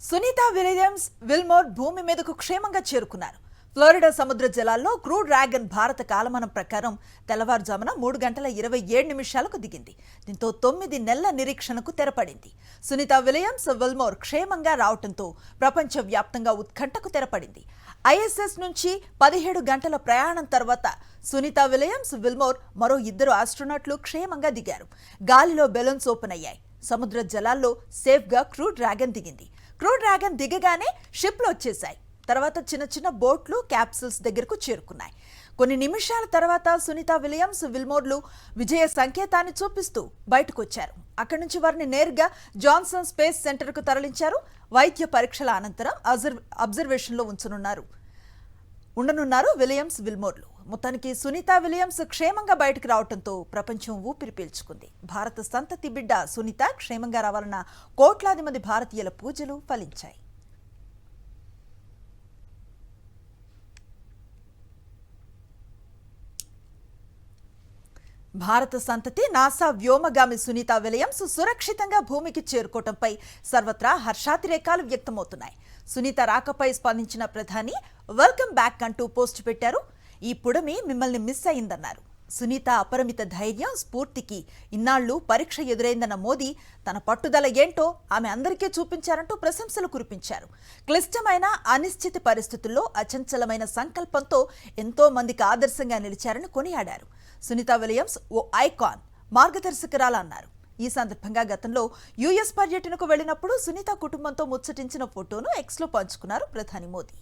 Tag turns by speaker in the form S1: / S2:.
S1: Sunitha Williams Wilmore భూమి మీదకు క్షేమంగా చేరుకున్నారు. ఫ్లోరిడా సముద్ర జలాల్లో క్రూ డ్రాగన్ భారత కాలమానం ప్రకారం తెల్లవారుజామున 3:27 దిగింది. దీంతో 9 నెలల నిరీక్షణకు తెరపడింది. సునీతా విలియమ్స్ విల్మోర్ క్షేమంగా రావడంతో ప్రపంచవ్యాప్తంగా ఉత్కంఠకు తెరపడింది. ఐఎస్ఎస్ నుంచి 17 గంటల ప్రయాణం తర్వాత సునీతా విలియమ్స్ విల్మోర్ మరో 2 ఆస్ట్రోనాట్లు క్షేమంగా దిగారు. గాలిలో బెలూన్స్ ఓపెన్ అయ్యాయి. సముద్ర జలాల్లో సేఫ్గా క్రూ డ్రాగన్ దిగింది. క్రూ డ్రాగన్ దిగగానే షిప్లు వచ్చేశాయి. తర్వాత చిన్న చిన్న బోట్లు క్యాప్సూల్స్ దగ్గరకు చేరుకున్నాయి. కొన్ని నిమిషాల తర్వాత సునీతా విలియమ్స్ విల్మోర్లు విజయ సంకేతాన్ని చూపిస్తూ బయటకు వచ్చారు. అక్కడి నుంచి వారిని నేరుగా జాన్సన్ స్పేస్ సెంటర్కు తరలించారు. వైద్య పరీక్షల అనంతరం అబ్జర్వేషన్లో ఉండనున్నారు విలియమ్స్ విల్మోర్లు. మొత్తానికి సునీతా విలియమ్స్ క్షేమంగా బయటకు రావడంతో ప్రపంచం ఊపిరి పీల్చుకుంది. భారత సంతతి బిడ్డ సునీత క్షేమంగా రావాలన్న కోట్లాది మంది భారతీయుల పూజలు ఫలించాయి. భారత సంతతి నాసా వ్యోమగామి సునీతా విలియమ్స్ సురక్షితంగా భూమికి చేరుకోవడంపై సర్వత్రా హర్షాతిరేకాలు వ్యక్తమవుతున్నాయి. సునీత రాకపై స్పందించిన ప్రధాని వెల్కమ్ బ్యాక్ అంటూ పోస్ట్ పెట్టారు. ఈ పుడమి మిమ్మల్ని మిస్ అయిందన్నారు. సునీత అపరిమిత ధైర్యం, స్ఫూర్తికి ఇన్నాళ్లు పరీక్ష ఎదురైందన్న మోదీ తన పట్టుదల ఏంటో ఆమె అందరికీ చూపించారంటూ ప్రశంసలు కురిపించారు. క్లిష్టమైన అనిశ్చిత పరిస్థితుల్లో అచంచలమైన సంకల్పంతో ఎంతో మందికి ఆదర్శంగా నిలిచారని కొనియాడారు. సునీతా విలియమ్స్ ఓ ఐకాన్, మార్గదర్శకురాలన్నారు. ఈ సందర్భంగా గతంలో యుఎస్ పర్యటనకు వెళ్లినప్పుడు సునీత కుటుంబంతో ముచ్చటించిన ఫోటోను ఎక్స్లో పంచుకున్నారు ప్రధాని మోదీ.